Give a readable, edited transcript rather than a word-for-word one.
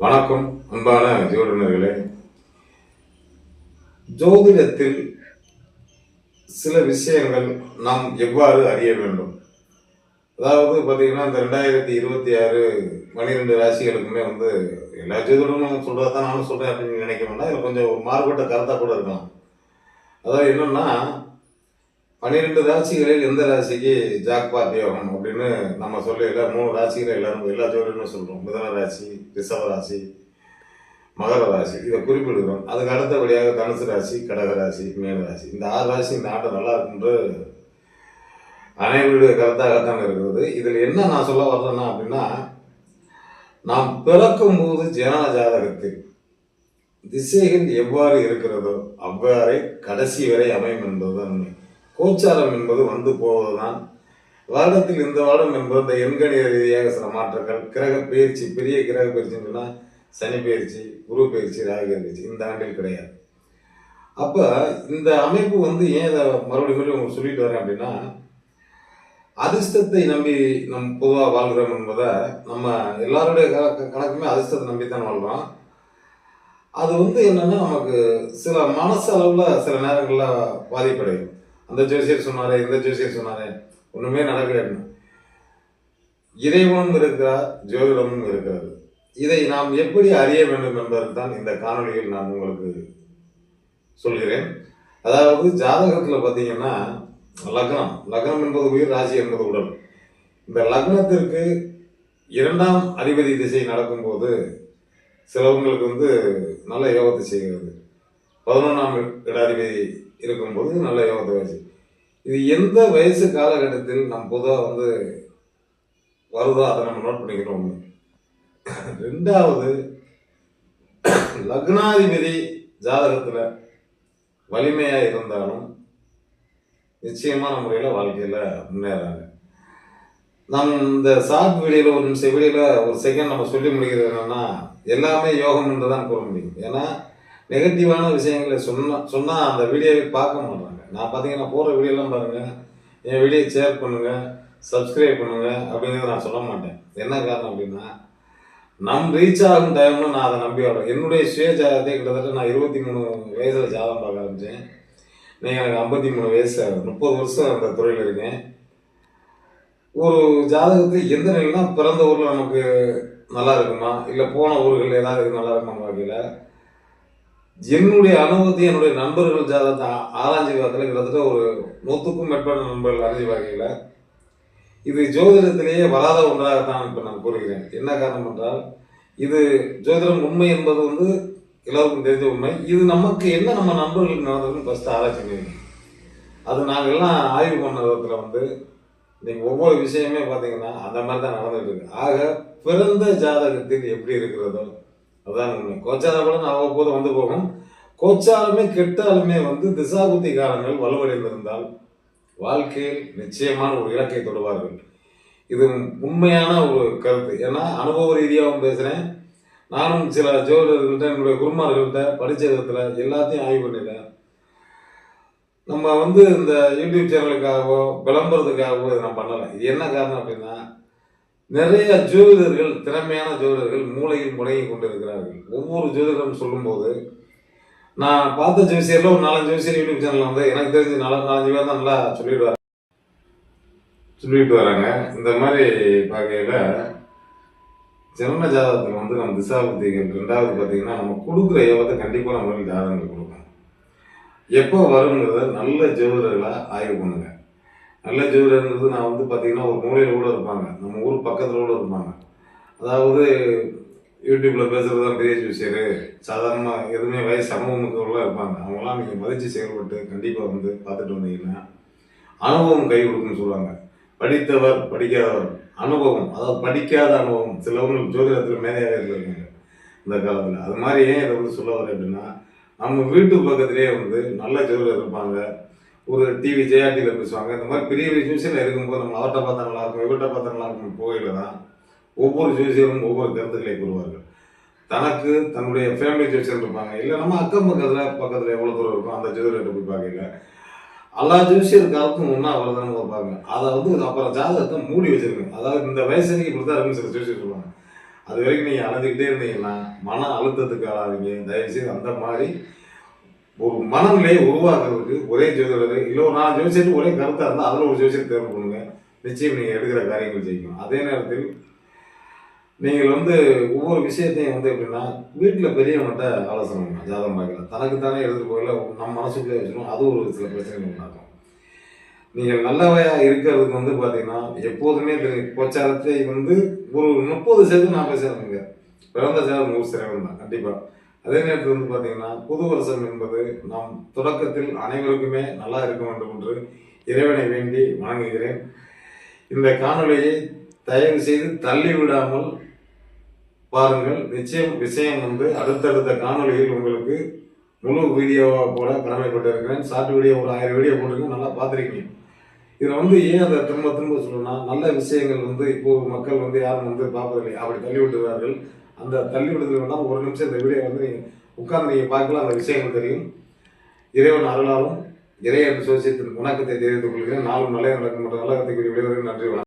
வணக்கம் அன்பான ஜோதிடர்களே. ஜோதிடத்தில் சில விஷயங்கள் நாம் எவ்வாறு அறிய வேண்டும்? அதாவது பார்த்தீங்கன்னா, இந்த 2026 12 ராசிகளுக்குமே எல்லா ஜோதிடமும் சொல்றதான் நானும் சொல்றேன் அப்படின்னு நினைக்க வேண்டாம். இதில் கொஞ்சம் ஒரு மாறுபட்ட கருத்தாக கூட இருக்கலாம். அதாவது என்னன்னா, 12 ராசிகளில் எந்த ராசிக்கு ஜாக்பாட் யோகம் அப்படின்னு நம்ம சொல்ல 3 ராசிகளை எல்லா ஜோதிடமும் சொல்றோம். மிதன ராசி, ரிஷப ராசி, மகர ராசி இதை குறிப்பிடுகிறோம். அதுக்கு அடுத்தபடியாக தனுசு ராசி, கடக ராசி, மீன ராசி, இந்த 6 ராசி இந்த ஆண்டு நல்லா இருக்குன்று அனைவருடைய கருத்தாகத்தான் இருக்கிறது. இதில் என்ன நான் சொல்ல வர்றேன்னா அப்படின்னா, நாம் பிறக்கும் போது ஜனன ஜாதகத்தில் திசைகள் எவ்வாறு இருக்கிறதோ அவ்வாறே கடைசி வரை அமையும் என்பதுதான் உண்மை. கோச்சாரம் என்பது வந்து போவதுதான். வருடத்தில் இந்த வருடம் என்பது இந்த எண்கணித ரீதியாக சில மாற்றங்கள், கிரக பயிற்சி, பெரிய கிரக பயிற்சின்னா சனி பயிற்சி, குரு பயிற்சி, ராகு பயிற்சி இந்த ஆண்டில் கிடையாது. அப்போ இந்த அமைப்பு ஏன் இதை மறுபடியும் உங்களுக்கு சொல்லிட்டு வரேன் அப்படின்னா, அதிர்ஷ்டத்தை நம்பி நம் பொதுவாக வாழ்கிறோம் என்பதை நம்ம எல்லாருடைய கணக்குமே அதிர்ஷ்டத்தை நம்பித்தான் வாழ்கிறோம். அது என்னன்னா நமக்கு சில மனசளவில் சில நேரங்களில் பாதிப்படையும். அந்த ஜோசியர் சொன்னாரே, இந்த ஜோசியர் சொன்னாரே, ஒன்றுமே நடக்கலைன்னு. இறைவனும் இருக்கிறார், ஜோதிடமும் இருக்கிறது. இதை நாம் எப்படி அறிய வேண்டும் என்பதற்கு தான் இந்த காணொலியில் நான் உங்களுக்கு சொல்கிறேன். அதாவது ஜாதகத்தில் பார்த்தீங்கன்னா, லக்னம் என்பது உயிர், ராசி என்பது உடல். இந்த லக்னத்திற்கு 2ஆம் அதிபதி திசை நடக்கும்போது சிலவங்களுக்கு நல்ல யோகத்தை செய்கிறது. 11ஆம் இடதிபதி இருக்கும்போது நல்ல யோகத்தை வச்சு, இது எந்த வயசு காலகட்டத்தில் நம்ம பொதுவாக வருதோ அதை நம்ம நோட் பண்ணிக்கிறோம். 2வது, லக்னாதிபதி ஜாதகத்துல வலிமையா இருந்தாலும் நிச்சயமான முறையில் வாழ்க்கையில முன்னேறாங்க. நம் இந்த ஷார்ட் வீடியோல ஒரு நிமிஷம் வீடியோல ஒரு செகண்ட் நம்ம சொல்லி முடிக்கிறது என்னன்னா, எல்லாமே யோகம் என்று தான் கூற முடியும். ஏன்னா நெகட்டிவான விஷயங்களை சொன்னா அந்த வீடியோவை பார்க்க மாட்டாங்க. நான் பார்த்தீங்கன்னா போடுற வீடியோலாம் பாருங்க, என் வீடியோ ஷேர் பண்ணுங்க, சப்ஸ்கிரைப் பண்ணுங்க அப்படிங்கிறத நான் சொல்ல மாட்டேன். என்ன காரணம் அப்படின்னா, நம் ரீச் ஆகும் டைம்ல நான் அதை நம்பி வரேன். என்னுடைய சுய ஜாதகத்தை கிட்டத்தட்ட நான் 23 வயசுல ஜாதகம் பார்க்க ஆரம்பிச்சேன். நீங்கள் எனக்கு 53 வயசு, 30 வருஷம் அந்த துறையில் இருக்கேன். ஒரு ஜாதகத்தை எந்த நிலைனா, பிறந்த ஊரில் நமக்கு நல்லா இருக்குமா, இல்லை போன ஊர்கள் ஏதாவது நல்லா இருக்குமா வகையில் என்னுடைய அனுபவத்தை என்னுடைய நண்பர்கள் ஜாதகத்தை ஆராய்ச்சி பார்க்கல. கிட்டத்தட்ட ஒரு 100க்கும் மேற்பட்ட நண்பர்கள் அறிஞ்சு வகையில் இது ஜோதிடத்திலேயே வராத ஒன்றாகத்தான் இப்போ நான் கூறுகிறேன். என்ன காரணம் என்றால், இது ஜோதிடம் உண்மை என்பது எல்லோருக்கும் தெரிஞ்ச உண்மை. இது நமக்கு என்ன நம்ம நண்பர்களுக்கு நடந்ததுன்னு ஃபஸ்ட்டு ஆராய்ச்சி பண்ணியிருக்கோம். அது நாங்கள் எல்லாம் ஆய்வு பண்ண விதத்தில் நீங்கள் ஒவ்வொரு விஷயமே பார்த்தீங்கன்னா அந்த மாதிரி தான் நடந்துகிட்டு இருக்கு. ஆக பிறந்த ஜாதகத்தில் எப்படி இருக்கிறதோ அதுதான் உண்மை. கோச்சாரம் கூட நான் அவ்வப்போது போகும். கோச்சாரமே கெட்டாலுமே திசாபுத்தி காலங்கள் வலுவடைந்திருந்தால் வாழ்க்கையில் நிச்சயமான ஒரு இலக்கை தொடுவார்கள். இது உண்மையான ஒரு கருத்து. ஏன்னா அனுபவ ரீதியாகவும் பேசுகிறேன். நானும் சில ஜோதிடர்கள்ட்ட, என்னுடைய குருமார்கள்ட்ட படித்த விதத்தில் எல்லாத்தையும் ஆய்வு பண்ணிட்டேன். நம்ம இந்த யூடியூப் சேனலுக்காகவோ விளம்பரத்துக்காகவோ இதை நான் பண்ணலை. இது என்ன காரணம் அப்படின்னா, நிறைய ஜோதிடர்கள், திறமையான ஜோதிடர்கள் மூளையில் முடங்கி கொண்டு இருக்கிறார்கள். ஒவ்வொரு ஜோதிடரும் சொல்லும்போது, நான் பார்த்த ஜோசியரில் ஒரு 4-5 ஜோசியர் யூடியூப் சேனலில் எனக்கு தெரிஞ்சு 4-5 பேர் தான் நல்லா சொல்லிட்டு வராங்க. இந்த மாதிரி பார்க்கையில் ஜென்ம ஜாதகத்தில் நம்ம திசாபுத்திகள் 2வது பார்த்தீங்கன்னா, நம்ம கொடுக்குற யோகத்தை கண்டிப்பாக நம்மளுக்கு ஜாதகங்கள் கொடுக்கணும். எப்போ வருங்கிறத நல்ல ஜோதிடர்களாக ஆய்வு பண்ணுங்க. நல்ல ஜோதிடர்ங்கிறது நான் பார்த்தீங்கன்னா ஒரு மூலையில் கூட இருப்பாங்க, நம்ம ஊர் பக்கத்தில் கூட இருப்பாங்க. அதாவது யூடியூப்பில் பேசுகிறது தான் பெரிய ஜோசியர், சாதாரணமாக எதுவுமே வயசு சமூகமுக்கெல்லாம் இருப்பாங்க. அவங்களாம் நீங்கள் மதித்து செயல்பட்டு கண்டிப்பாக பார்த்துட்டு வந்தீங்கன்னா அனுபவம் கை கொடுக்குன்னு சொல்லுவாங்க. படித்தவர் படிக்காதவர் அனுபவம், அதாவது படிக்காத அனுபவம். சிலவங்க ஜோதிடத்தில் மேதையாக இருந்திருக்காங்க இந்த காலத்தில். அது மாதிரி ஏன் இதை சொல்ல வரேன் அப்படின்னா, நம்ம வீட்டு பக்கத்திலே நல்ல ஜோதிடர் இருப்பாங்க. ஒரு டிவி ஜெயா டிவியில் பேசுவாங்க. இந்த மாதிரி பெரிய பெரிய ஜோசியரில் இருக்கும்போது நம்ம அவர்கிட்ட பார்த்தா நல்லா இருக்கும், இவர்கிட்ட பார்த்தா நல்லா இருக்கும் போகையில் தான் ஒவ்வொரு ஜோசியரும் ஒவ்வொரு கருத்துக்களை கூறுவார்கள். தனக்கு தன்னுடைய ஃபேமிலி ஜோசியர் இருப்பாங்க, இல்லை நம்ம அக்கம் பக்கத்தில் எவ்வளோ தூரம் இருக்கும் அந்த ஜோதிடர்கிட்ட போய் பார்க்கல. எல்லா ஜோசியர் காலத்தும் ஒன்றா வருதுன்னு பார்ப்பாங்க. அதை அப்புறம் ஜாதகத்தை மூடி வச்சிருக்கேன். அதாவது இந்த வயசுக்கு இப்படி தான் இருக்குன்னு சில ஜோசியர் சொல்லுவாங்க. அது வரைக்கும் நீங்கள் அலைஞ்சிக்கிட்டே இருந்தீங்கன்னா மன அழுத்தத்துக்கு ஆளாவீங்க. தயவுசெய்து அந்த மாதிரி ஒரு மனநிலையை உருவாக்குறதுக்கு ஒரே ஜோதிடர் இல்லை ஒரு 4 ஜோசியத்துக்கு ஒரே கருத்தாக இருந்தால் அதில் ஒரு ஜோசியத்தை தேர்வு பண்ணுங்க. நிச்சயம் நீங்கள் எடுக்கிற காரியங்கள் ஜெயிக்கும். அதே நேரத்தில் நீங்கள் ஒவ்வொரு விஷயத்தையும் எப்படின்னா வீட்டில் பெரியவங்கள்ட்ட ஆலோசனை பண்ணலாம். ஜாதகம் பார்க்கலாம், தனக்குத்தானே எடுத்துகிட்டு போகல நம்ம மனசுக்குள்ளே வச்சுக்கணும். அது ஒரு சில பிரச்சனைகள் உண்டாக்கும். நீங்கள் நல்லவையாக இருக்கிறதுக்கு பார்த்தீங்கன்னா எப்போதுமே கோச்சாரத்தை ஒரு 30% 40% பிறந்த ஜாதகம் 100% தான் கண்டிப்பாக. அதே நேரத்தில் பார்த்தீங்கன்னா புது வருஷம் என்பது நாம் தொடக்கத்தில் அனைவருக்குமே நல்லா இருக்க வேண்டும் என்று இறைவனை வேண்டி வணங்குகிறேன். இந்த காணொலியை தயவு செய்து தள்ளி விடாமல் பாருங்கள். நிச்சயம் விஷயம் அடுத்தடுத்த காணொலியில் உங்களுக்கு முழு வீடியோவாக போட கடமைப்பட்டிருக்கிறேன். ஷார்ட் வீடியோ ஒரு 1000 வீடியோ போட்டிருக்கேன், நல்லா பார்த்துருக்கீங்க. இதில் ஏன் அதை திரும்ப திரும்ப சொல்லணும்னா நல்ல விஷயங்கள் இப்போது மக்கள் யாரும் பார்ப்பதில்லை, அப்படி தள்ளி விட்டுவார்கள். அந்த தள்ளி விடுதல் வேண்டாம், ஒரு நிமிஷம் இந்த வீடியோ நீங்கள் உட்கார்ந்து நீங்கள் பார்க்கலாம், அந்த விஷயங்கள் தெரியும். இறைவன் அருளாலும் இறை என்று சோசியத்தின் வணக்கத்தை தெரிவித்துக் கொள்கிறேன். நாளும் நல்ல நடக்கும் மற்றும் நல்ல கத்தை கூறிய விடைவர்கள். நன்றி.